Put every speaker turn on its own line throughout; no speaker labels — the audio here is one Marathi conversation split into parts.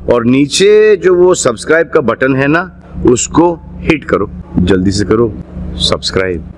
और नीचे जो वो सब्सक्राइब का बटन है ना, उसको हिट करो, जल्दी से करो सब्सक्राइब।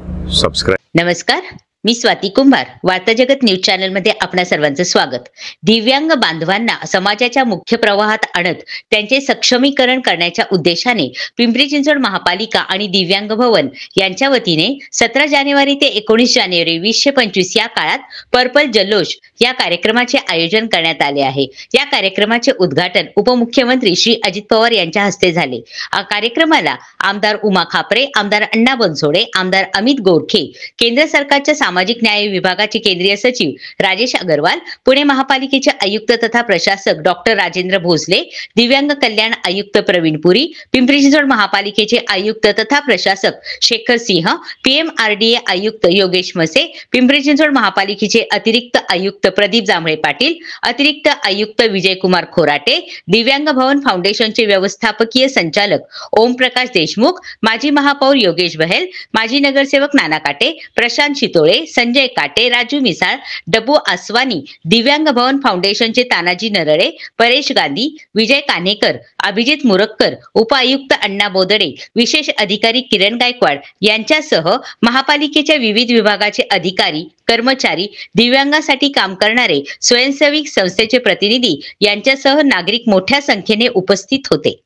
नमस्कार, मी स्वाती कुंभार, वार्ता जगत न्यूज चॅनल मध्ये आपणा सर्वांचं स्वागत। दिव्यांग बांधवांना समाजाच्या मुख्य प्रवाहात आणत त्यांचे सक्षमीकरण करण्याच्या उद्देशाने पिंपरी चिंचवड महापालिका आणि दिव्यांग भवन यांच्या वतीने 17 जानेवारी ते 19 जानेवारी 2025 या काळात पर्पल जल्लोष या कार्यक्रमाचे आयोजन करण्यात आले आहे। या कार्यक्रमाचे उद्घाटन उपमुख्यमंत्री श्री अजित पवार यांच्या हस्ते झाले। या कार्यक्रमाला आमदार उमा खापरे, आमदार अण्णा बनसोडे, आमदार अमित गोरखे, केंद्र सरकारच्या सामाजिक न्याय विभागाचे केंद्रीय सचिव राजेश अग्रवाल, पुणे महापालिकेचे आयुक्त तथा प्रशासक डॉक्टर राजेंद्र भोसले, दिव्यांग कल्याण आयुक्त प्रवीण पुरी, पिंपरी चिंचवड महापालिकेचे आयुक्त तथा प्रशासक शेखर सिंह, पीएमआरडीए आयुक्त योगेश मसे, पिंपरी चिंचवड महापालिकेचे अतिरिक्त आयुक्त प्रदीप जांभळे पाटील, अतिरिक्त आयुक्त विजयकुमार खोराटे, दिव्यांग भवन फाउंडेशनचे व्यवस्थापकीय संचालक ओम प्रकाश देशमुख, माजी महापौर योगेश बहेल, माजी नगरसेवक नाना काटे, प्रशांत शितोळे, संजय काटे, राजू मिसाळ, डब्बू आसवानी, दिव्यांग भवन फाउंडेशनचे तानाजी नरळे, परेश गांधी, विजय कान्हेकर, अभिजित मुरक्कर, उपायुक्त अण्णा बोदडे, विशेष अधिकारी किरण गायकवाड यांच्यासह महापालिकेच्या विविध विभागाचे अधिकारी, कर्मचारी, दिव्यांगासाठी काम करणारे स्वयंसेवी संस्थेचे प्रतिनिधी यांच्यासह नागरिक मोठ्या संख्येने उपस्थित होते।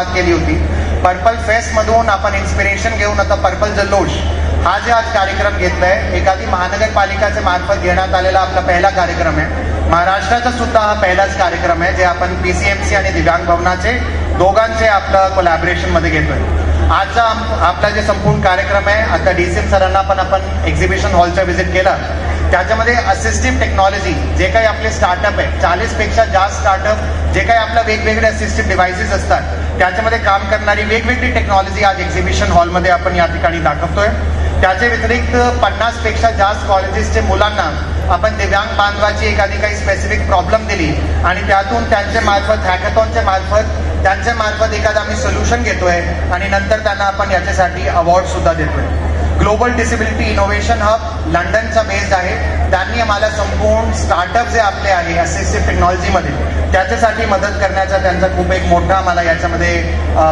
केली होती। पर्पल फेस्ट मधून आपण इन्स्पिरेशन घेऊन आता पर्पल जल्लोष हा जे आज कार्यक्रम घेतलाय, एखादी महानगरपालिकाचे मार्फत घेण्यात आलेला आपला पहिला कार्यक्रम आहे। महाराष्ट्राचा सुद्धा हा पहिलाच कार्यक्रम आहे जे आपण पीसीएमसी आणि दिव्यांग भवनाचे दोघांचे आपलं कोलॅबोरेशन मध्ये घेतोय। आजचा आपला जे संपूर्ण कार्यक्रम आहे, आता डीसीएम सरांना पण आपण एक्झिबिशन हॉलचा व्हिजिट केला, त्याच्यामध्ये असिस्टिव्ह टेक्नॉलॉजी जे काही आपले स्टार्टअप आहे, 40 पेक्षा जास्त स्टार्टअप जे काही आपल्या वेगवेगळे असिस्टिव्ह डिव्हाइसेस असतात त्याच्यामध्ये काम करणारी वेगवेगळी टेक्नॉलॉजी आज एक्झिबिशन हॉलमध्ये आपण या ठिकाणी दाखवतोय। त्याच्या व्यतिरिक्त 50 पेक्षा जास्त कॉलेजेसचे मुलांना आपण दिव्यांग बांधवाची एखादी काही स्पेसिफिक प्रॉब्लेम दिली आणि त्यातून त्यांच्या मार्फत हॅकॅथॉनच्या मार्फत एखादा आम्ही सोल्युशन घेतोय आणि नंतर त्यांना आपण याच्यासाठी अवॉर्ड सुद्धा देतोय। ग्लोबल डिसेबिलिटी इनोव्हेशन हब लंडनचा बेस्ड आहे, त्यांनी आम्हाला संपूर्ण स्टार्टअप जे आपले आहे असिस्टिव्ह टेक्नॉलॉजीमध्ये त्याच्यासाठी मदत करण्याचा त्यांचा खूप एक मोठा आम्हाला याच्यामध्ये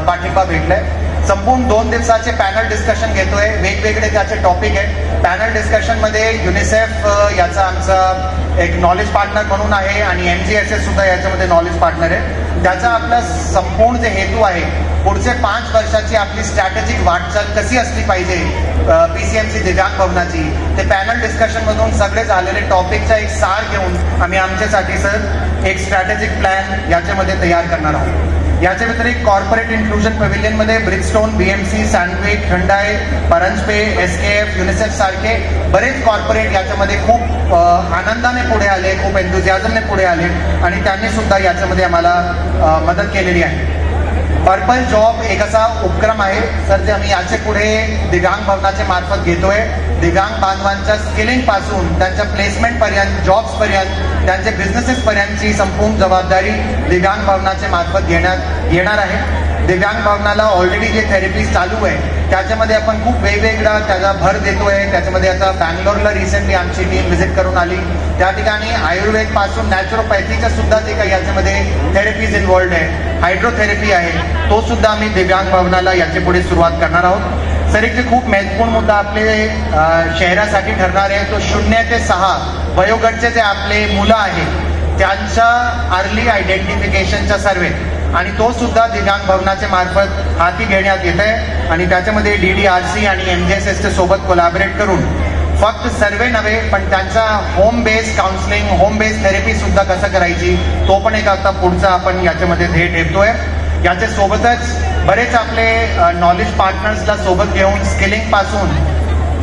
पाठिंबा भेटलाय। संपूर्ण 2 दिवसाचे पॅनल डिस्कशन घेतोय, वेगवेगळे त्याचे टॉपिक आहे। पॅनल डिस्कशन मध्ये युनिसेफ याचा आमचा एक नॉलेज पार्टनर म्हणून आहे आणि MGSS सुद्धा याच्यामध्ये नॉलेज पार्टनर आहे। त्याचा आपला संपूर्ण जे हेतू आहे, पुढचे 5 वर्षाची आपली स्ट्रॅटेजिक वाटचाल कशी असली पाहिजे पीसीएमसी दिव्यांग भवनाची, ते पॅनल डिस्कशन मधून सगळे झालेले टॉपिकचा एक सार घेऊन आम्ही आमच्यासाठी सर एक स्ट्रॅटेजिक प्लॅन याच्यामध्ये तयार करणार आहोत। याच्या व्यतिरिक्त कॉर्पोरेट इन्क्लुजन पॅव्हिलियन मध्ये Bridgestone, BMC, Sandvik, Thandai, Paranjape, SKF, UNICEF सारखे बरेच कॉर्पोरेट याच्यामध्ये खूप आनंदाने पुढे आले, खूप एन्थुझियाझमने पुढे आले आणि त्यांनी सुद्धा याच्यामध्ये आम्हाला मदत केलेली आहे। पर्पल जॉब एक असा उपक्रम आहे सर जे आम्ही याचे पुढे दिव्यांग भवनाच्या मार्फत घेतोय। दिव्यांग बांधवांच्या स्किलिंग पासून त्यांच्या प्लेसमेंट पर्यंत, जॉब्स पर्यंत, त्यांचे बिझनेसेस पर्यंतची संपूर्ण जबाबदारी दिव्यांग भवनाच्या मार्फत घेण्यात येणार आहे। दिव्यांग भवनाला ऑलरेडी जे थेरपीज चालू आहे त्याच्यामध्ये आपण खूप वेगवेगळा त्याचा भर देतोय। त्याच्यामध्ये आता बँगलोरला रिसेंटली आमची टीम व्हिजिट करून आली, त्या ठिकाणी आयुर्वेद पासून नॅचरोपॅथीच्या सुद्धा जे काही याच्यामध्ये थेरपीज इन्व्हॉल्ड आहे, हायड्रोथेरपी आहे, तो सुद्धा आम्ही दिव्यांग भवनाला याचे पुढे सुरुवात करणार आहोत। सर एक खूप महत्वपूर्ण मुद्दा आपले शहरासाठी ठरणार आहे तो 0 ते 6 वयोगटचे जे आपले मुलं आहेत त्यांच्या अर्ली आयडेंटिफिकेशनचा सर्वे आणि तो सुद्धा दिव्यांग भवनाच्या मार्फत हाती घेण्यात येत आहे आणि त्याच्यामध्ये DDRC आणि MGSS सोबत कोलॅबोरेट करून फक्त सर्वे नव्हे पण त्यांचा home based counselling, home based therapy सुद्धा कसं करायची तो पण एक आता पुढचा आपण याच्यामध्ये ध्येय ठेवतोय। याच्या सोबतच बरेच आपले नॉलेज पार्टनर्सला सोबत घेऊन स्किलिंग पासून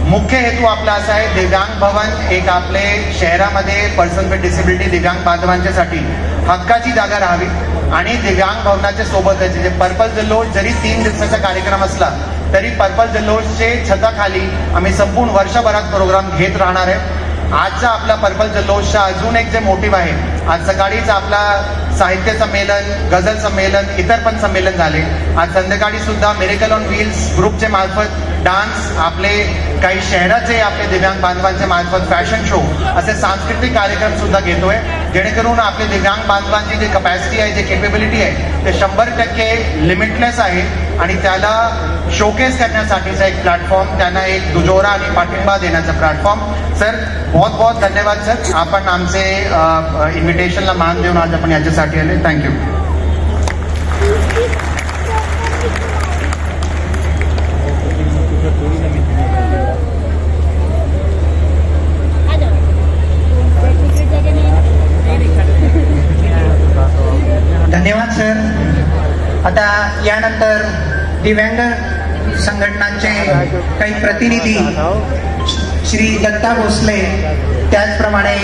मुख्य हेतू आपला असा आहे दिव्यांग भवन एक आपले शहरामध्ये पर्सन विथ डिसेबिलिटी दिव्यांग बांधवांच्यासाठी हक्काची जागा राहावी आणि दिव्यांग भवनाच्या सोबत जे पर्पल जल्लोष जरी 3 दिवसाचा कार्यक्रम असला तरी पर्पल जल्लोषचे छताखाली आम्ही संपूर्ण वर्षभरात प्रोग्राम घेत राहणार आहे. आजचा आपला पर्पल जल्लोषचा अजून एक जे मोटिव्ह आहे, आज सकाळीच आपला साहित्य संमेलन, गझल संमेलन, इतर पण संमेलन झाले. आज संध्याकाळी सुद्धा मिरेकल ऑन व्हील्स ग्रुपचे मार्फत डान्स, आपले काही शहराचे आपले दिव्यांग बांधवांचे मार्फत फॅशन शो असे सांस्कृतिक कार्यक्रम सुद्धा घेतोय, जेणेकरून आपले दिव्यांग बांधवांची जी कपॅसिटी आहे, जी केपेबिलिटी आहे ते 100% लिमिटलेस आहे आणि त्याला शोकेस करण्यासाठीचा एक प्लॅटफॉर्म, त्यांना एक दुजोरा आणि पाठिंबा देण्याचा प्लॅटफॉर्म. सर बहुत बहुत धन्यवाद सर, आपण आमचे इन्व्हिटेशनला मान देऊन आज आपण याच्यासाठी आले. थँक्यू.
धन्यवाद सर. आता यानंतर दिव्यांग संघटनांचे काही प्रतिनिधी श्री दत्ता भोसले, त्याचप्रमाणे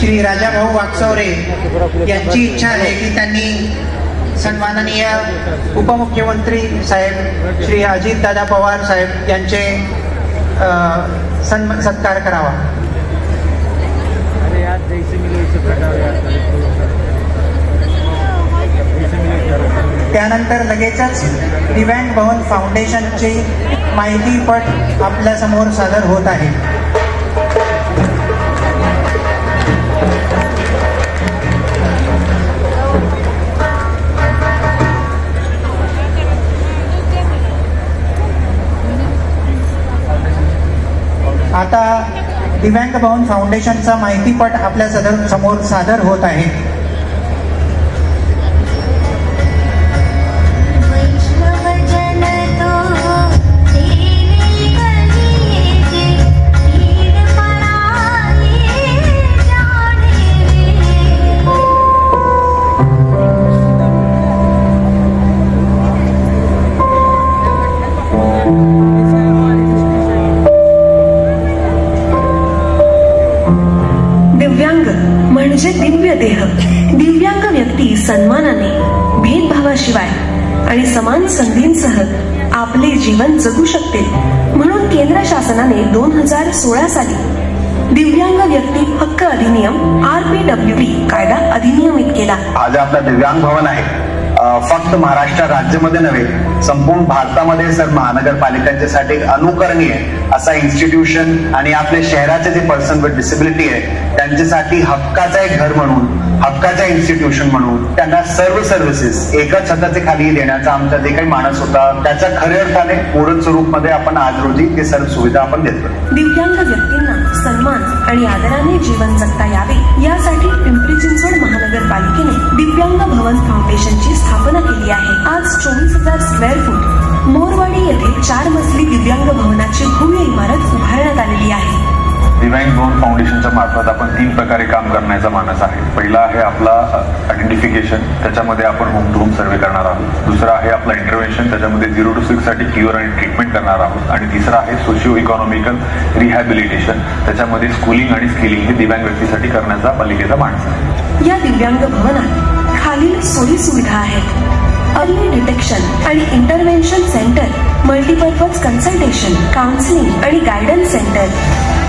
श्री राजाभाऊ वाकचौरे यांची इच्छा आहे की त्यांनी सन्माननीय उपमुख्यमंत्री साहेब श्री अजितदादा पवार साहेब यांचे सत्कार करावा. त्यानंतर लगेचच दिव्यांग भवन फाउंडेशनची माहितीपट आपल्या समोर सादर होत आहे. आता दिव्यांग भवन फाउंडेशनचा माहितीपट आपल्या समोर सादर होत आहे.
म्हणजे दिव्य देह. दिव्यांग व्यक्ती सन्मानाने, भेदभावाशिवाय आणि समान संधींसह आपले जीवन जगू शकतील म्हणून केंद्र शासनाने 2016 साली दिव्यांग व्यक्ती हक्क अधिनियम RPWD कायदा अधिनियमित केला.
आज आपला दिव्यांग भवन आहे फक्त महाराष्ट्र राज्यामध्ये नव्हे, संपूर्ण भारतामध्ये सर महानगरपालिकांच्यासाठी अनुकरणीय असा इन्स्टिट्यूशन आणि आपल्या शहराचे जे पर्सन विथ डिसेबिलिटी आहे त्यांच्यासाठी हक्काचा एक घर म्हणून, हक्काचा इन्स्टिट्यूशन म्हणून त्यांना सर्व सर्व्हिसेस एका छताच्या खाली देण्याचा आमचा जे काही मानस होता त्याच्या खऱ्या अर्थाने पूर्ण स्वरूपमध्ये आपण आज रोजी ते सर्व सुविधा आपण देतो.
दिव्यांग व्यक्तींना सन्मान आणि आदराने जीवन जगता यावे यासाठी पिंपरी चिंचवड महानगरपालिकेने दिव्यांग भवन फाउंडेशनची स्थापना केली आहे. आज 24,000 स्क्वेअर फूट मोरवाडी येथे 4 मजली दिव्यांग भवनाची भव्य इमारत उभारण्यात आलेली आहे.
दिव्यांग भवन फाउंडेशनच्या मार्फत आपण 3 प्रकारे काम करण्याचा मानस आहे. पहिला आहे आपला आयडेंटिफिकेशन, त्याच्यामध्ये आपण होम टू होम सर्वे करणार आहोत. दुसरा आहे आपला इंटरव्हेन्शन, त्याच्यामध्ये 0 to 6 साठी क्युअर आणि ट्रीटमेंट करणार आहोत. आणि तिसरा आहे सोशिओ इकॉनॉमिकल रिहॅबिलिटेशन, त्याच्यामध्ये स्कूलिंग आणि स्किलिंग हे दिव्यांग व्यक्तीसाठी करण्याचा पालिकेचा मानस आहे.
या दिव्यांग भवनात खालील सोयी सुविधा आहेत. अर्ली डिटेक्शन आणि intervention centre, multipurpose consultation, counselling आणि guidance centre,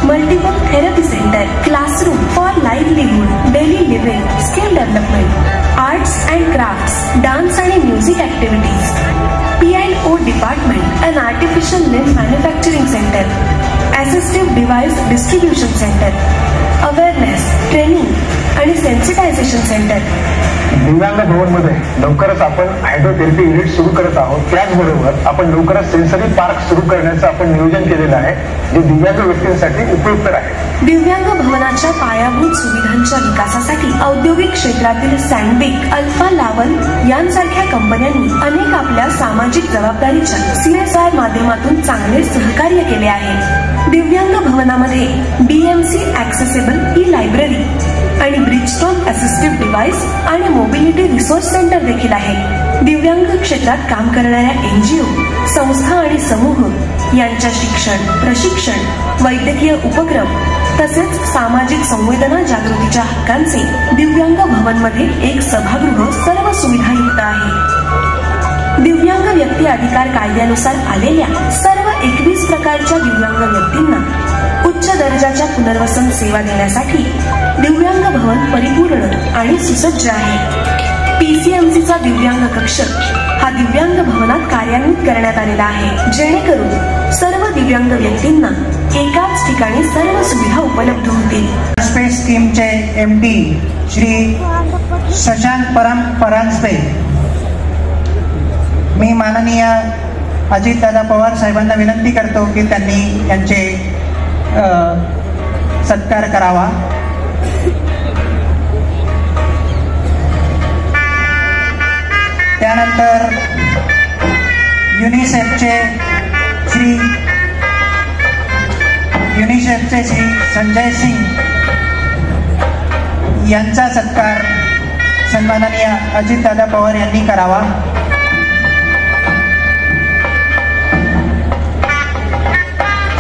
multiple therapy centre, classroom for livelihood, daily living, skill development, arts and crafts, dance आणि music activities, P&O department, an artificial limb manufacturing centre, assistive device distribution centre, awareness, training आणि सेन्सिटायझेशन सेंटर.
दिव्यांग भवन मध्ये लवकरच आपण हायड्रोथेरपी युनिट सुरू करत आहोत. त्याचबरोबर आपण लवकरच सेन्सरी पार्क सुरू करण्याचं आपण नियोजन केलेलं आहे, जे दिव्यांग व्यक्तींसाठी उपयुक्त आहे.
दिव्यांग भवनाच्या पायाभूत सुविधांच्या विकासासाठी औद्योगिक क्षेत्रातील सँडविक, अल्फा लावल यांसारख्या कंपन्यांनी अनेक आपल्या सामाजिक जबाबदारीच्या CSR माध्यमातून चांगले सहकार्य केले आहे. दिव्यांग भवनामध्ये BMC ऍक्सेसिबल ई लायब्ररी आणि ब्रिजस्टोन असिस्टिव्ह डिव्हाइस आणि मोबिलिटी रिसोर्स सेंटर देखील आहे. दिव्यांग क्षेत्रात काम करणाऱ्या NGO, संस्था आणि समूह यांच्या शिक्षण, प्रशिक्षण, वैद्यकीय उपक्रम तसेच सामाजिक संवेदना जागृतीच्या हक्कांचे दिव्यांग भवन मध्ये एक सभागृह सर्व सुविधायुक्त आहे. दिव्यांग व्यक्ती अधिकार कायद्यानुसार आलेल्या सर्व 21 प्रकारच्या दिव्यांग व्यक्तींना उच्च दर्जाच्या पुनर्वसन सेवा देण्यासाठी दिव्यांग भवन परिपूर्ण आणि सुसज्ज आहे. पीसीएमसीचा दिव्यांग कक्ष हा दिव्यांग भवनात कार्यान्वित करण्यात आलेला आहे, जेणेकरून सर्व दिव्यांग व्यक्तींना एकाच ठिकाणी सर्व सुविधा उपलब्ध होतील.
स्पेस स्कीमचे MD श्री शशांक परांजपे, मी माननीय अजितदादा पवार साहेबांना विनंती करतो की त्यांनी यांचे सत्कार करावा. त्यानंतर युनिसेफचे श्री संजय सिंग यांचा सत्कार सन्माननीय अजितदादा पवार यांनी करावा.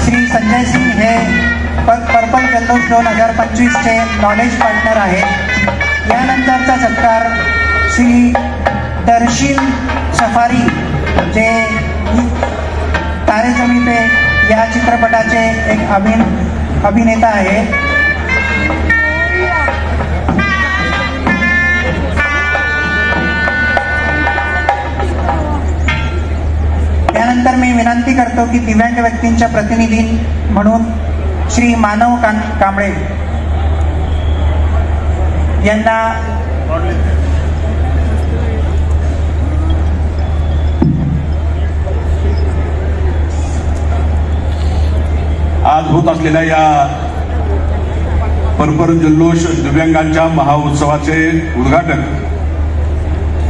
श्री संजय सिंग हे पर्पल जल्लोष 2025 चे नॉलेज पार्टनर आहेत. यानंतरचा सत्कार श्री दर्शील सफारी, जे तारे जमी पे या चित्रपटाचे एक अभिनेता आहे. त्यानंतर मी विनंती करतो की दिव्यांग व्यक्तींच्या प्रतिनिधी म्हणून श्री मानव कांबळे यांना
आज होत असलेल्या या पर्पल जल्लोष दिव्यांगांच्या महाउत्सवाचे उद्घाटन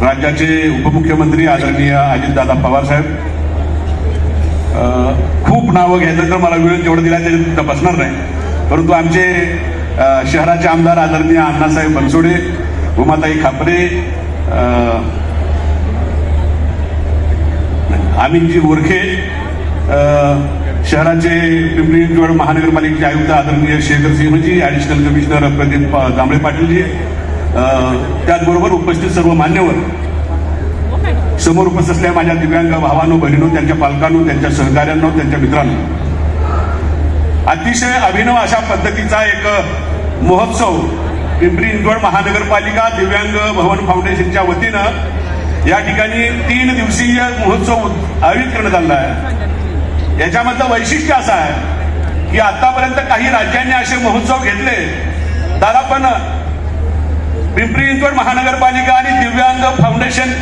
राज्याचे उपमुख्यमंत्री आदरणीय अजितदादा पवार साहेब, खूप नावं घ्यायचं तर मला वेळ जेवढं दिला ते तपासणार नाही, परंतु आमचे शहराचे आमदार आदरणीय अण्णासाहेब बनसोडे, उमाताई खापरे, अमितजी गोरखे, शहराचे पिंपरी चिंचवड महानगरपालिकेचे आयुक्त आदरणीय शेखर सिंहजी, ऍडिशनल कमिशनर प्रदीप जांभळे पाटीलजी, त्याचबरोबर उपस्थित सर्व मान्यवर, समोर उपस्थित असलेल्या माझ्या दिव्यांग भावांनो, बहिणींनो, त्यांच्या पालकांनो, त्यांच्या सहकार्यांनो, त्यांच्या मित्रांनो, अतिशय अभिनव अशा पद्धतीचा एक महोत्सव पिंपरी चिंचवड महानगरपालिका दिव्यांग भवन फाउंडेशनच्या वतीनं या ठिकाणी 3 दिवसीय महोत्सव आयोजित करण्यात आला आहे. याच्यामधलं वैशिष्ट्य असं आहे की आतापर्यंत काही राज्यांनी असे महोत्सव घेतले, दादा, पण पिंपरी चिंचवड महानगरपालिका आणि दिव्यांग फाउंडेशन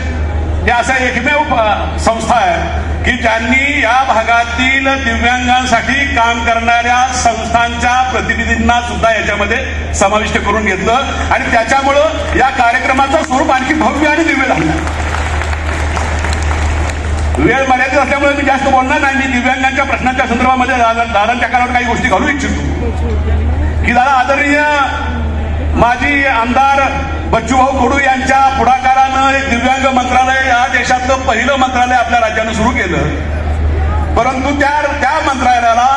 हे असं एकमेव संस्था आहे की ज्यांनी या भागातील दिव्यांगांसाठी काम करणाऱ्या संस्थांच्या प्रतिनिधींना सुद्धा याच्यामध्ये समाविष्ट करून घेतलं आणि त्याच्यामुळं या कार्यक्रमाचं स्वरूप आणखी भव्य आणि दिव्य झालं. वेळ मर्यादित असल्यामुळे मी जास्त बोलणार नाही. मी दिव्यांगांच्या प्रश्नांच्या संदर्भामध्ये दादांच्या कानावर काही गोष्टी घालू इच्छितो की दादा, आदरणीय माजी आमदार बच्चूभाऊ कडू यांच्या पुढाकारानं एक दिव्यांग मंत्रालय या देशातलं पहिलं मंत्रालय आपल्या राज्यानं सुरू केलं, परंतु त्या मंत्रालयाला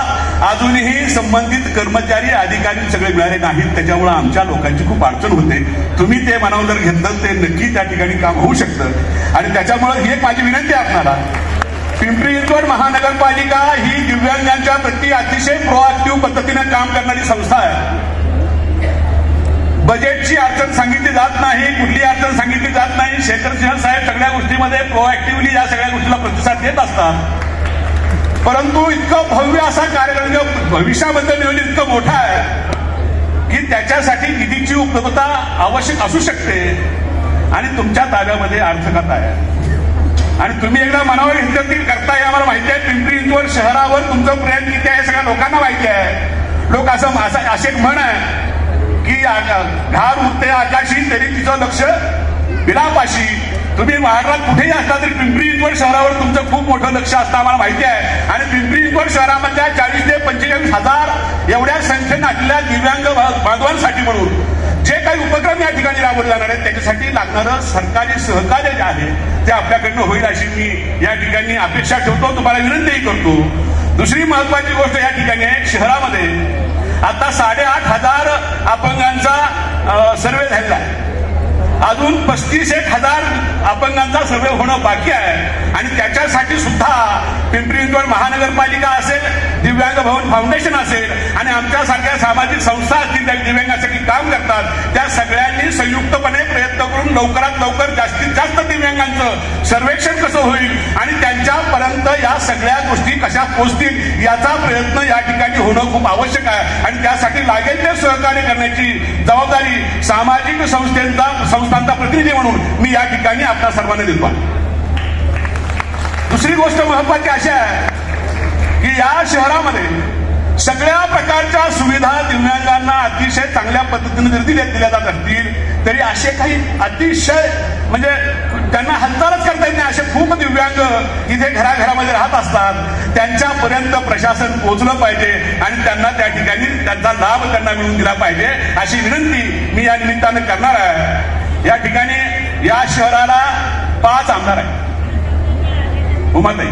अजूनही संबंधित कर्मचारी अधिकारी सगळे मिळाले नाहीत. त्याच्यामुळे आमच्या लोकांची खूप अडचण होते. तुम्ही ते मनावर जर घेतलं ते नक्की त्या ठिकाणी काम होऊ शकतं आणि त्याच्यामुळे ही एक माझी विनंती आहे आपल्याला. पिंपरी चिंचवड महानगरपालिका ही दिव्यांगांच्या प्रती अतिशय प्रोएक्टिव्ह पद्धतीने काम करणारी संस्था आहे. बजेटची अडचण सांगितली जात नाही, कुठली अडचण सांगितली जात नाही. शेखर सिंह साहेब सगळ्या गोष्टीमध्ये प्रोएक्टिव्हली या सगळ्या गोष्टीला प्रतिसाद देत असतात, परंतु इतकं भव्य असा कार्यक्रम भविष्याबद्दल नियोजन इतकं मोठं आहे की त्याच्यासाठी निधीची उपलब्धता आवश्यक असू शकते आणि तुमच्या ताब्यामध्ये अर्थखात आहे आणि तुम्ही एकदा मनावर घेतलं ती करताय. आम्हाला माहिती आहे पिंपरी चिंचवड शहरावर तुमचं प्रेम किती आहे सगळ्या लोकांना माहिती आहे. लोक असे एक म्हण आहे की घार उठते आकाशी तरी तिचं लक्ष बिलापाशी. तुम्ही महाराष्ट्रात कुठेही असता तरी पिंपरी चिंचवड शहरावर तुमचं खूप मोठं लक्ष असतं आम्हाला माहिती आहे आणि पिंपरी चिंचवड शहरामधल्या 40 ते 45 हजार एवढ्या संख्येनं असलेल्या दिव्यांग बांधवांसाठी म्हणून जे काही उपक्रम या ठिकाणी राबवले जाणार आहेत त्याच्यासाठी लागणारं सरकारी सहकार्य जे आहे ते आपल्याकडनं होईल अशी मी या ठिकाणी अपेक्षा ठेवतो, तुम्हाला विनंतीही करतो. दुसरी महत्वाची गोष्ट या ठिकाणी आहे, शहरामध्ये आता 8,500 अपंगांचा सर्वे झालेला आहे अजून 35,000 अपंगांचा सर्वे होणं बाकी आहे आणि त्याच्यासाठी सुद्धा पिंपरी चिंचवड महानगरपालिका असेल, दिव्यांग भवन फाउंडेशन असेल आणि आमच्यासारख्या सामाजिक संस्था असतील त्या दिव्यांगासाठी काम करतात, त्या सगळ्यांनी संयुक्तपणे प्रयत्न करून लवकरात लवकर जास्तीत जास्त दिव्यांगांचं सर्वेक्षण कसं होईल आणि त्यांच्यापर्यंत या सगळ्या गोष्टी कशा पोहोचतील याचा प्रयत्न या ठिकाणी होणं खूप आवश्यक आहे आणि त्यासाठी लागेल ते सहकार्य करण्याची जबाबदारी सामाजिक संस्थांचा प्रतिनिधी म्हणून मी या ठिकाणी आपल्या सर्वांना देतो. दुसरी गोष्ट महत्वाची अशी आहे की या शहरामध्ये सगळ्या प्रकारच्या सुविधा दिव्यांगांना अतिशय चांगल्या पद्धतीने जर दिल्या जात असतील तरी असे काही अतिशय म्हणजे त्यांना हालचालच करता येत नाही असे खूप दिव्यांग इथे घराघरामध्ये राहत असतात. त्यांच्यापर्यंत प्रशासन पोहोचलं पाहिजे आणि त्यांना त्या ठिकाणी त्यांचा लाभ त्यांना मिळवून दिला पाहिजे अशी विनंती मी या निमित्तानं करणार आहे. या ठिकाणी या शहराला 5 आमदार आहेत, उमाताई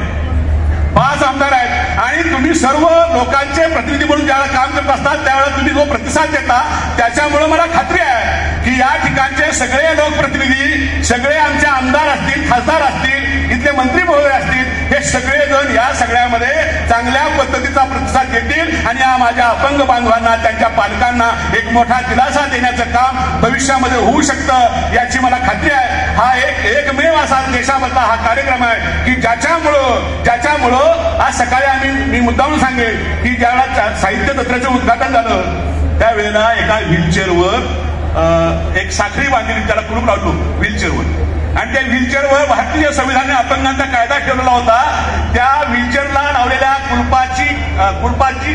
5 आमदार आहेत आणि तुम्ही सर्व लोकांचे प्रतिनिधी म्हणून ज्यावेळेला काम करत असतात त्यावेळेला तुम्ही जो प्रतिसाद देता त्याच्यामुळे मला खात्री आहे की या ठिकाणचे सगळे लोकप्रतिनिधी, सगळे आमचे आमदार असतील, खासदार असतील, इथले मंत्री महोदय असतील, हे सगळेजण या सगळ्यामध्ये चांगल्या पद्धतीचा प्रतिसाद देतील आणि या माझ्या अपंग बांधवांना, त्यांच्या पालकांना एक मोठा दिलासा देण्याचं काम भविष्यामध्ये होऊ शकतं याची मला खात्री आहे. हा एकमेव असा देशामधला हा कार्यक्रम आहे की ज्याच्यामुळं आज सकाळी मी मुद्दामून सांगेल की ज्यावेळेला साहित्य जत्रेचं उद्घाटन झालं त्यावेळेला एका व्हीलचेअरवर एक साखळी बांधली, त्याला कुलूप लावलो व्हीलचेअरवर आणि त्या व्हीलचेअरवर भारतीय संविधानाने अपंगांचा कायदा ठेवलेला होता. त्या व्हीलचेअरला लावलेल्या कुलपाची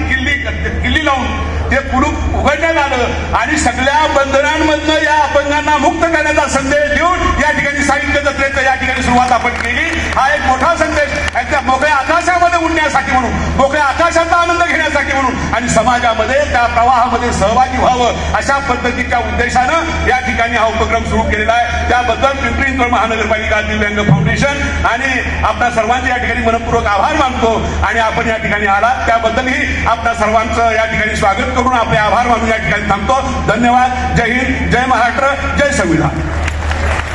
किल्ली लावून ते कुलूप उघडण्यात आलं आणि सगळ्या बंधनांमधनं या अपंगांना मुक्त करण्याचा संदेश देऊन या ठिकाणी साहित्य जत्रेचं या ठिकाणी सुरुवात आपण केली. हा एक मोठा संदेश त्या मोकळ्या आकाशामध्ये उडण्यासाठी म्हणून, मोकळ्या आकाशाचा आनंद घेण्यासाठी म्हणून आणि समाजामध्ये त्या प्रवाहामध्ये सहभागी व्हावं अशा पद्धतीच्या उद्देशानं या ठिकाणी हा उपक्रम सुरू केलेला आहे. त्याबद्दल पिंपरी चिंचवड महानगरपालिका, दिव्यांग फाउंडेशन आणि आपल्या सर्वांचे या ठिकाणी मनपूर्वक आभार मानतो आणि आपण या ठिकाणी आलात त्याबद्दलही आपल्या सर्वांचं या ठिकाणी स्वागत करून आपले आभार मानून या ठिकाणी थांबतो. धन्यवाद. जय हिंद, जय महाराष्ट्र, जय संविधान.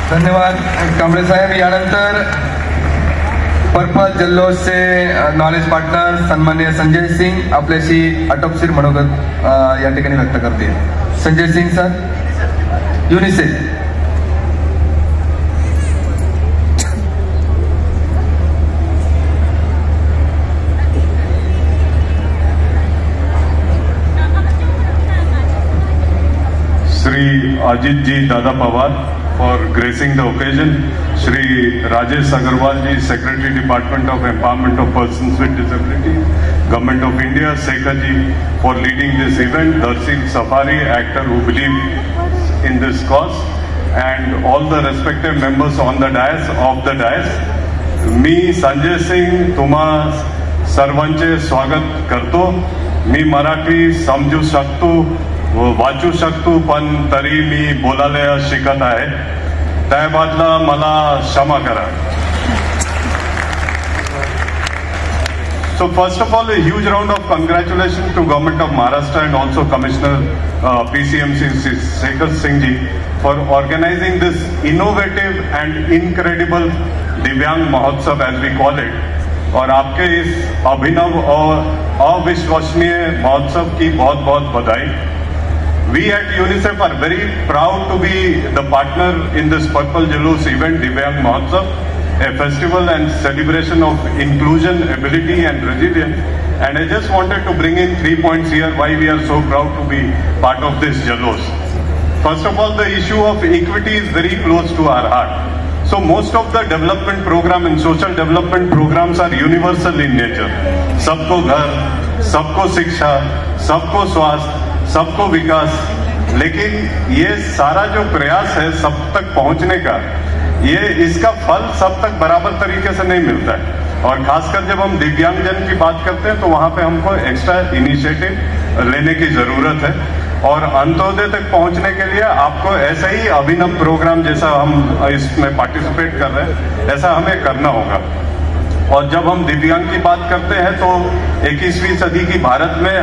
धन्यवाद कांबळे साहेब. यानंतर पर्पल जल्लोषचे नॉलेज पार्टनर सन्माननीय संजय सिंग आपल्याशी आटोपशीर मनोगत या ठिकाणी व्यक्त करतील. Sanjay Singh sir, UNICEF.
Shri Ajit ji Dada Pawar for gracing the occasion, Shri Rajesh Agarwal ji, Secretary Department of Empowerment of Persons with Disabilities, Government of India, Sekha ji for leading this event, Darsil Safari, actor who believe in this cause, and all the respective members on the dais of the dais. मी संजय सिंग तुम्हा सर्वांचे स्वागत करतो. मी मराठी समजू शकतो, वाचू शकतो, पण तरी मी बोलायला शिकत आहे. त्याबद्दल मला क्षमा करा. So first of all, a huge round of congratulations to Government of Maharashtra and also Commissioner PCMC Shekhar Singh ji for organizing this innovative and incredible Divyang Mahotsav as we call it. और आपके इस अभिनव और अविश्वसनीय महोत्सव की बहुत बहुत बधाई. We at UNICEF are very proud to be the partner in this Purple Jalloos event, Divyang Mahotsav, a festival and celebration of inclusion, ability and resilience. And I just wanted to bring in 3 points here why we are so proud to be part of this Jalloos. First of all, the issue of equity is very close to our heart. So most of the development program and social development programs are universal in nature. सबको घर, सबको शिक्षा, सबको स्वास्थ्य, सबको विकास. लेकिन ये सारा जो प्रयास है सब तक पहुंचने का, ये इसका फल सब तक बराबर तरीके से नहीं मिलता है. और खासकर जब हम दिव्यांगजन की बात करते हैं तो वहां पे हमको एक्स्ट्रा इनिशिएटिव लेने की जरूरत है. और अंत्योदय तक पहुंचने के लिए आपको ऐसा ही अभिनव प्रोग्राम जैसा हम इसमें पार्टिसिपेट कर रहे हैं ऐसा हमें करना होगा. और जब हम दिव्यांग की बात करते हैं तो 21वीं सदी की भारत में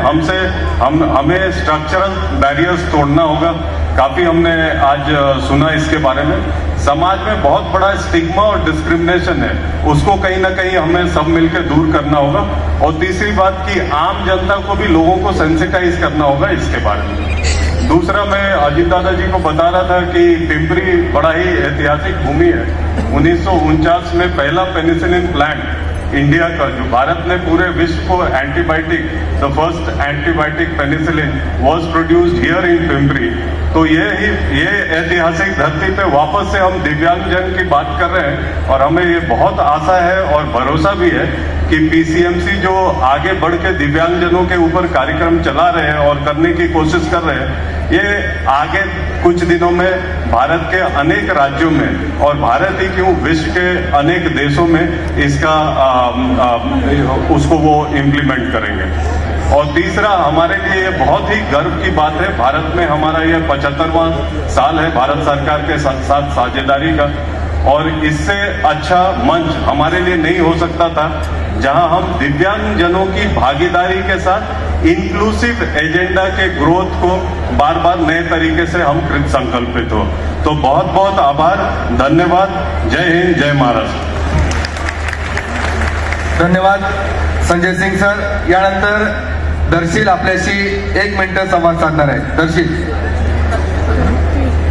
हमें स्ट्रक्चरल बैरियर्स तोड़ना होगा. काफी हमने आज सुना इसके बारे में। समाज में बहुत बड़ा स्टिग्मा और डिस्क्रिमिनेशन है, उसको कहीं ना कहीं हमें सब मिलकर दूर करना होगा। और तीसरी बात कि आम जनता को भी लोगों को सेंसिटाइज करना होगा इसके बारे में। दूसरा, मैं अजीत दादा जी को बता रहा था कि पिंपरी बड़ा ही ऐतिहासिक भूमि है। 1949 में पहला पेनिसिलिन प्लांट इंडिया का, जो भारत ने पूरे विश्व को antibiotic, the first antibiotic penicillin वाज प्रोड्यूस्ड हियर इन पिंपरी। तो ये ऐतिहासिक धरती पे वापस से हम दिव्यांगजन की बात कर रहे हैं और हमें ये बहुत आशा है और भरोसा भी है कि पीसीएमसी जो आगे बढ़ के दिव्यांगजनों के ऊपर कार्यक्रम चला रहे हैं और करने की कोशिश कर रहे हैं, ये आगे कुछ दिनों में भारत के अनेक राज्यों में और भारत ही क्यों विश्व के अनेक देशों में इसका उसको वो इम्प्लीमेंट करेंगे। और तीसरा, हमारे लिए ये बहुत ही गर्व की बात है, भारत में हमारा ये 75वां साल है भारत सरकार के साथ साझेदारी का, और इससे अच्छा मंच हमारे लिए नहीं हो सकता था जहां हम दिव्यांगजनों की भागीदारी के साथ इंक्लूसिव एजेंडा के ग्रोथ को बार बार नए तरीके से हम कृत संकल्पित हो। तो बहुत बहुत आभार, धन्यवाद, जय हिंद, जय महाराष्ट्र।
धन्यवाद संजय सिंग सर। यानंतर दर्शील आपल्याशी 1 मिनिट संवाद साधणार आहे। दर्शील,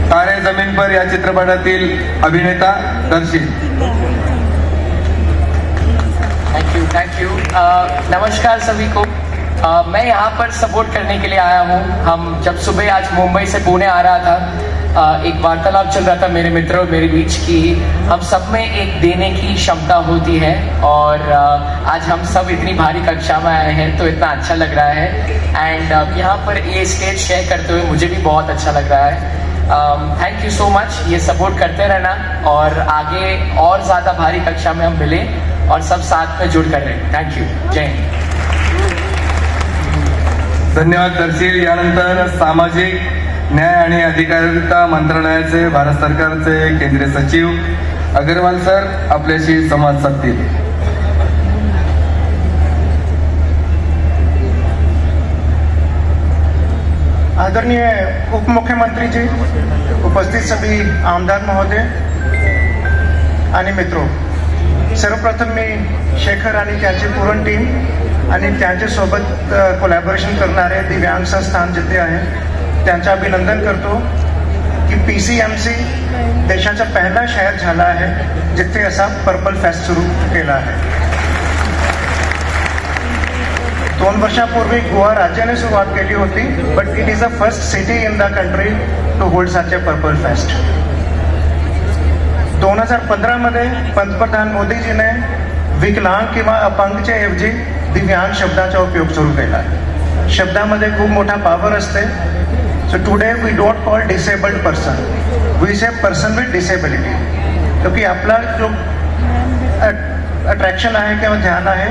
तारे जमीन पर या चित्रपटातील अभिनेता दर्शील।
Thank you. नमस्कार सभी को। मैं यहाँ पर सपोर्ट करने के लिए आया हूँ। हम जब सुबह आज मुंबई से पुणे आ रहा था, एक वार्तालाप चल रहा था मेरे मित्रों और मेरे बीच की हम सब में एक देने की क्षमता होती है, और आज हम सब इतनी भारी कक्षा में आए हैं तो इतना अच्छा लग रहा है। एंड यहाँ पर ये स्टेज शेयर करते हुए मुझे भी बहुत अच्छा लग रहा है। Thank you so much. ये सपोर्ट करते रहना और आगे और ज़्यादा भारी कक्षा में हम मिलें और सब साथ में जुड़ कर रहे। थैंक यू, जय हिंद।
धन्यवाद दर्शील। यानंतर सामाजिक न्याय आणि अधिकारिता मंत्रालयाचे भारत सरकारचे केंद्रीय सचिव अग्रवाल सर आपल्याशी संवाद साधतील।
आदरणीय उप मुख्यमंत्री जी, उपस्थित सभी आमदार महोदय आणि मित्रों, सर्वप्रथम मी शेखर आणि त्याची पूर्ण टीम आणि त्यांच्यासोबत कोलॅबोरेशन करणारे दिव्यांग संस्थान जिथे आहे त्यांचं अभिनंदन करतो की पीसीएमसी देशाचा पहिला शहर झाला आहे जिथे असा पर्पल फेस्ट सुरू केला आहे। 2 वर्षापूर्वी गोवा राज्याने सुरुवात केली होती, but it is the first city in the country to hold such a purple fest. 2015 मध्ये पंतप्रधान मोदीजीने विकलांग किंवा अपंगच्या ऐवजी दिव्यांग शब्दाचा उपयोग सुरू केला। शब्दामध्ये खूप मोठा पावर असते। So today we don't call disabled person, we say person with disability, क्योंकि आपला जो अट्रॅक्शन आहे किंवा ध्यान आहे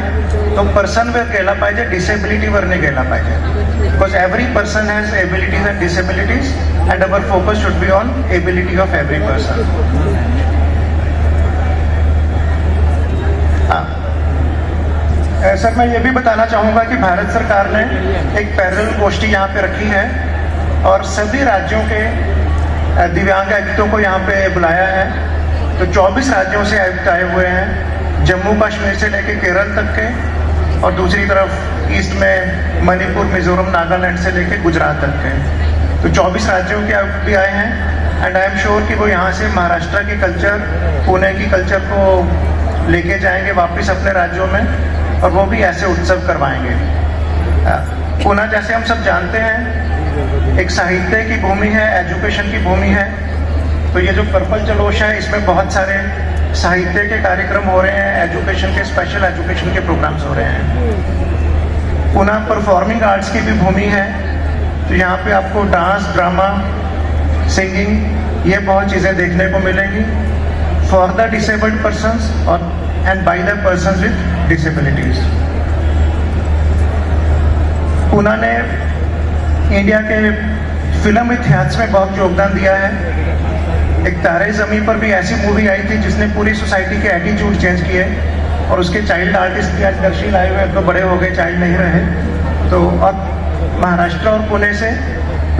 तो पर्सनवर गेला पाहिजे, डिसेबिलिटीवर नाही गेला पाहिजे। Because every person has abilities and disabilities and our focus should be on ability of every person. Sir, मैं ये भी बताना चाहूँगा कि भारत सरकार ने एक पैरेलल गोष्ठी यहाँ पे रखी है और सभी राज्यों के दिव्यांग आयुक्तों को यहाँ पे बुलाया है। तो 24 राज्यों से आयुक्त आए हुए हैं, जम्मू कश्मीर से लेके केरल तक के, और दूसरी तरफ ईस्ट में मणिपुर, मिजोरम, नागालैंड से लेके गुजरात तक के। तो 24 राज्यों के आयुक्त भी आए हैं एंड आई एम श्योर कि वो यहाँ से महाराष्ट्र की कल्चर, पुणे की कल्चर को लेके जाएंगे वापस अपने राज्यों में, और वो भी ऐसे उत्सव करवाएंगे। पुणे जैसे हम सब जानते हैं एक साहित्य की भूमि है, एजुकेशन की भूमि है। तो ये जो पर्पल जलोश है इसमें बहुत सारे साहित्य के कार्यक्रम हो रहे हैं, एजुकेशन के, स्पेशल एजुकेशन के प्रोग्राम्स हो रहे हैं। पुणे परफॉर्मिंग आर्ट्स की भी भूमि है, तो यहाँ पे आपको डांस, ड्रामा, सिंगिंग, ये बहुत चीज़ें देखने को मिलेंगी फॉर द डिसेबल्ड पर्सन्स और end by the persons with disabilities. Pune ने इंडिया के फिल्म इतिहास में बहुत योगदान दिया है। एक तारे ज़मीन पर भी ऐसी मूवी आई थी जिसने पूरी सोसाइटी के एटीट्यूड चेंज किए, और उसके चाइल्ड आर्टिस्ट भी आज दर्शी लाए हुए, तो बड़े हो गए, चाइल्ड नहीं रहे। तो अब महाराष्ट्र और पुणे से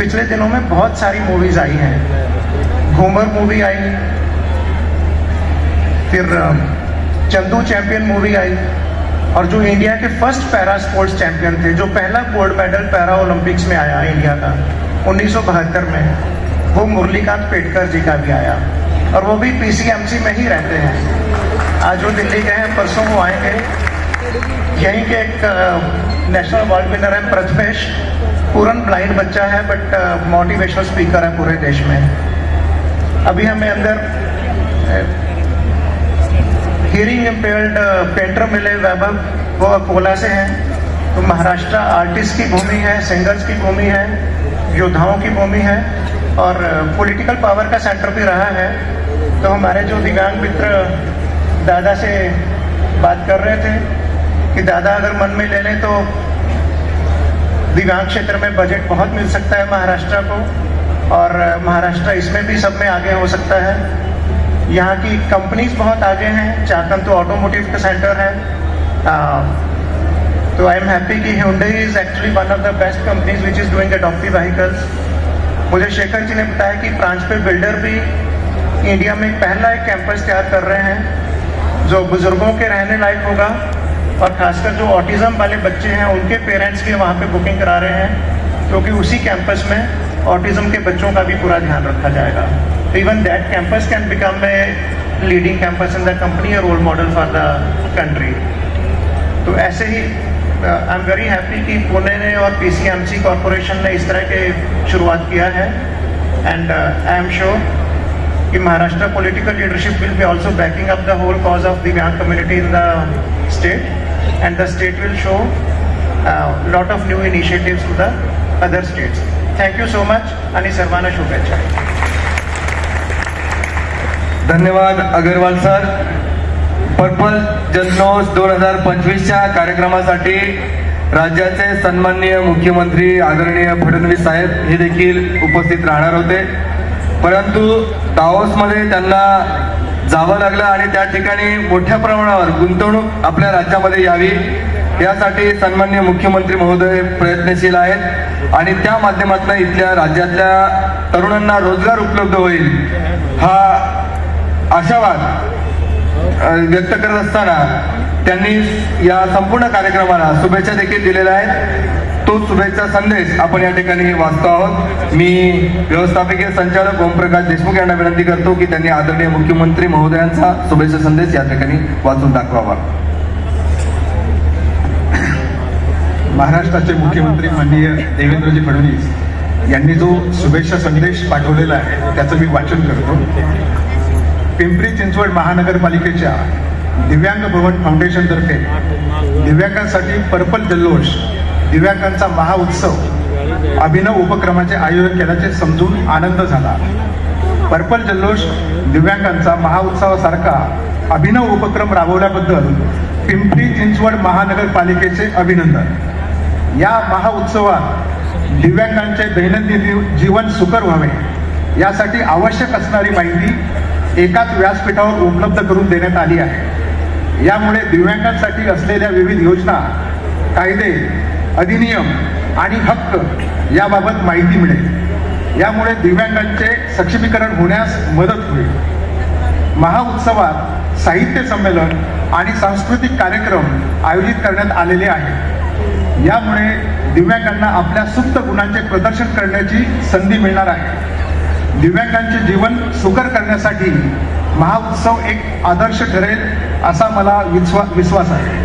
पिछले दिनों में बहुत सारी मूवीज आई हैं। घूमर मूवी आई, फिर चंदू चैंपियन मूवी आई, और जो इंडिया के फर्स्ट पैरा स्पोर्ट्स चैंपियन थे, जो पहला गोल्ड मेडल पैरा ओलंपिक्स में आया इंडिया का 1972 में, वो मुरलीकांत पेटकर जी का भी आया, और वो भी पीसीएमसी में ही रहते हैं। आज वो दिल्ली गए हैं, परसों वो आएंगे। यहीं के एक नेशनल अवार्ड विनर है प्रथमेश, पूरन ब्लाइंड बच्चा है बट मोटिवेशनल स्पीकर है पूरे देश में। अभी हमें अंदर हियरिंग इम्पेयर्ड पेंटर मिले वैभव, वो अकोला से हैं। तो महाराष्ट्र आर्टिस्ट की भूमि है, सिंगर्स की भूमि है, योद्धाओं की भूमि है, और पॉलिटिकल पावर का सेंटर भी रहा है। तो हमारे जो दिव्यांग मित्र दादा से बात कर रहे थे कि दादा अगर मन में ले लें तो दिव्यांग क्षेत्र में बजट बहुत मिल सकता है महाराष्ट्र को, और महाराष्ट्र इसमें भी सब में आगे हो सकता है। यहाँ की कंपनीज बहुत आगे हैं, चाकन तो ऑटोमोटिव का सेंटर है। तो आई एम हैप्पी कि Hyundai is actually one of the best companies which is doing adaptive vehicles. मुझे शेखर जी ने बताया कि प्रांच पे बिल्डर भी इंडिया में पहला एक कैंपस तैयार कर रहे हैं जो बुजुर्गों के रहने लायक होगा, और खासकर जो ऑटिज्म वाले बच्चे हैं उनके पेरेंट्स भी वहाँ पे बुकिंग करा रहे हैं, क्योंकि उसी कैंपस में ऑटिज्म के बच्चों का भी पूरा ध्यान रखा जाएगा। Even that campus can become a leading campus in the company, और role model for the country. तो ऐसे ही आई एम वेरी हैप्पी कि पुणे ने और पीसीएमसी कॉरपोरेशन ने इस तरह के शुरुआत किया है, एंड आई एम श्योर कि Maharashtra political leadership will be also backing up the whole cause of दिव्यांग community in the state, and the state will show lot of new initiatives to the other states. Thank you so much आणि सर्वांना शुभेच्छा.
धन्यवाद अग्रवाल सर. पर्पल जल्लोष 2025च्या कार्यक्रमासाठी राज्याचे सन्माननीय मुख्यमंत्री आदरणीय फडणवीस साहेब हे देखील उपस्थित राहणार होते, परंतु दाओसमध्ये त्यांना जावं लागलं आणि त्या ठिकाणी मोठ्या प्रमाणावर गुंतवणूक आपल्या राज्यामध्ये यावी यासाठी सन्माननीय मुख्यमंत्री महोदय प्रयत्नशील आहेत आणि त्या माध्यमातून इथल्या राज्यातल्या तरुणांना रोजगार उपलब्ध होईल हा आशावाद व्यक्त करत असताना त्यांनी या संपूर्ण कार्यक्रमाला शुभेच्छा देखील दिलेल्या आहेत. तो शुभेच्छा संदेश आपण या ठिकाणी वाचतो आहोत. मी व्यवस्थापकीय संचालक ओमप्रकाश देशमुख यांना विनंती करतो की त्यांनी आदरणीय मुख्यमंत्री महोदयांचा शुभेच्छा संदेश या ठिकाणी वाचून दाखवावा.
महाराष्ट्राचे मुख्यमंत्री माननीय देवेंद्रजी फडणवीस यांनी जो शुभेच्छा संदेश पाठवलेला आहे त्याचं मी वाचन करतो. पिंपरी चिंचवड महानगरपालिकेच्या दिव्यांग भवन फाउंडेशनतर्फे दिव्यांगांसाठी पर्पल जल्लोष दिव्यांगांचा महाउत्सव अभिनव उपक्रमाचे आयोजन केल्याचे समजून आनंद झाला. पर्पल जल्लोष दिव्यांगांचा महाउत्सवासारखा अभिनव उपक्रम राबवल्याबद्दल पिंपरी चिंचवड महानगरपालिकेचे अभिनंदन. या महाउत्सवात दिव्यांगांचे दैनंदिन जीवन सुकर व्हावे यासाठी आवश्यक असणारी माहिती एकाच व्यासपीठावर उपलब्ध करून देण्यात आली आहे. यामुळे दिव्यांगांसाठी असलेल्या विविध योजना, कायदे, अधिनियम आणि हक्क याबाबत माहिती मिळेल. यामुळे दिव्यांगांचे सक्षमीकरण होण्यास मदत होईल. महाउत्सवात साहित्य संमेलन आणि सांस्कृतिक कार्यक्रम आयोजित करण्यात आलेले आहेत. यामुळे दिव्यांगांना आपल्या सुप्त गुणांचे प्रदर्शन करण्याची संधी मिळणार आहे. दिव्यांगांचे जीवन सुकर करण्यासाठी महाउत्सव एक आदर्श ठरेल असा मला विश्वास आहे.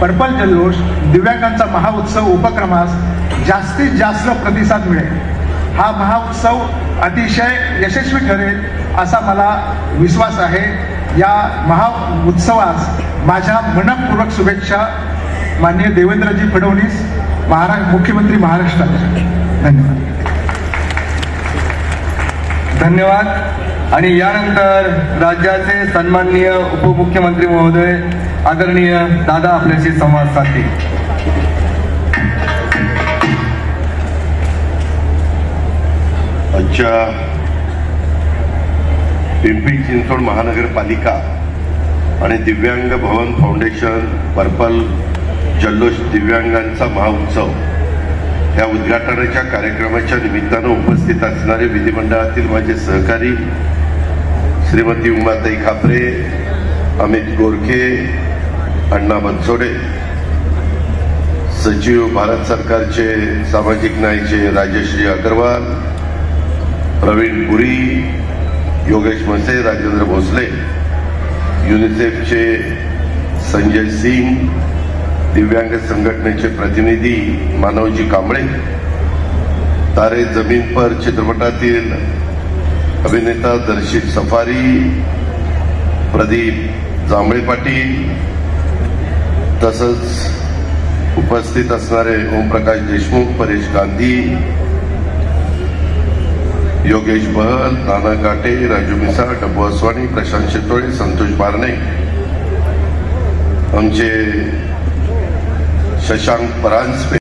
पर्पल जल्लोष दिव्यांगांचा महाउत्सव उपक्रमास जास्तीत जास्त प्रतिसाद मिळेल. हा महाउत्सव अतिशय यशस्वी ठरेल असा मला विश्वास आहे. या महाउत्सवास माझ्या मनपूर्वक शुभेच्छा. माननीय देवेंद्रजी फडणवीस मुख्यमंत्री महाराष्ट्राचे. धन्यवाद.
धन्यवाद. आणि यानंतर राज्याचे सन्माननीय उपमुख्यमंत्री महोदय आदरणीय दादा आपल्याशी संवाद साधतील.
आजच्या पिंपरी चिंचवड महानगरपालिका आणि दिव्यांग भवन फाउंडेशन पर्पल जल्लोष दिव्यांगांचा महाउत्सव या उद्घाटनाच्या कार्यक्रमाच्या निमित्तानं उपस्थित असणारे विधिमंडळातील माझे सहकारी श्रीमती उमाताई खापरे, अमित गोरखे, अण्णा बनसोडे, सचिव भारत सरकारचे सामाजिक न्यायचे राजश्री अग्रवाल, प्रवीण पुरी, योगेश मसे, राजेंद्र भोसले, युनिसेफचे संजय सिंग, दिव्यांग संघटनेचे प्रतिनिधी मानवजी कांबळे, तारे जमीन पर चित्रपटातील अभिनेता दर्शित सफारी, प्रदीप जांभळे पाटील, तसंच उपस्थित असणारे ओमप्रकाश देशमुख, परेश गांधी, योगेश बहल, नाना काटे, राजू मिसा, डब्बू असवाणी, प्रशांत शेतोळे, संतोष बारणे, आमचे शशांक परांजपे,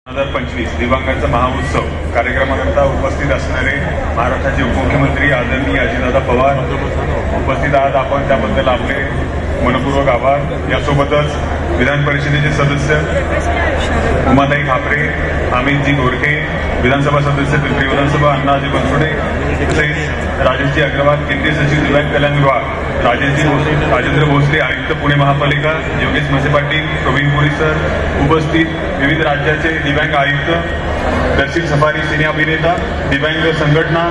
2025 दिव्यांगांचा महाउत्सव कार्यक्रमाकरता उपस्थित असणारे महाराष्ट्राचे उपमुख्यमंत्री आदरणीय अजितदादा पवार उपस्थित आहात आपण, त्याबद्दल आपले मनपूर्वक आभार। यासोबतच विधान परिषदेचे सदस्य उमाताई खापरे, अमितजी गोरखे, विधानसभा सदस्य पिंपरी विधानसभा अण्णाजी बनसोडे, तसेच राजेशजी अग्रवाल, केंद्रीय सचिव दिव्यांग कल्याण विभाग, राजेंद्र भोसले, आयुक्त पुणे महापालिका, योगेश म्हसे पाटील, प्रवीण पुरी सर उपस्थित, विविध राज्याचे दिव्यांग आयुक्त, दर्शित सफारी सिने अभिनेता, दिव्यांग संघटना,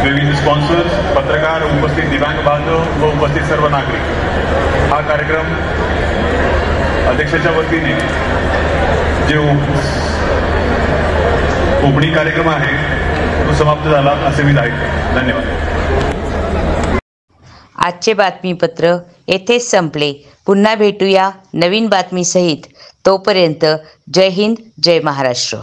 विविध स्पॉन्सर्स, पत्रकार, उपस्थित दिव्यांग बांधव व उपस्थित सर्व नागरिक। हा कार्यक्रम अध्यक्षाच्या वतीने जे ओपनिंग कार्यक्रम आहे तो समाप्त झाला असे मी जाहीर। धन्यवाद।
आजचे बातमीपत्र येथेच संपले। पुन्हा भेटूया नवीन बातमीसहित। तोपर्यंत जय हिंद, जय महाराष्ट्र।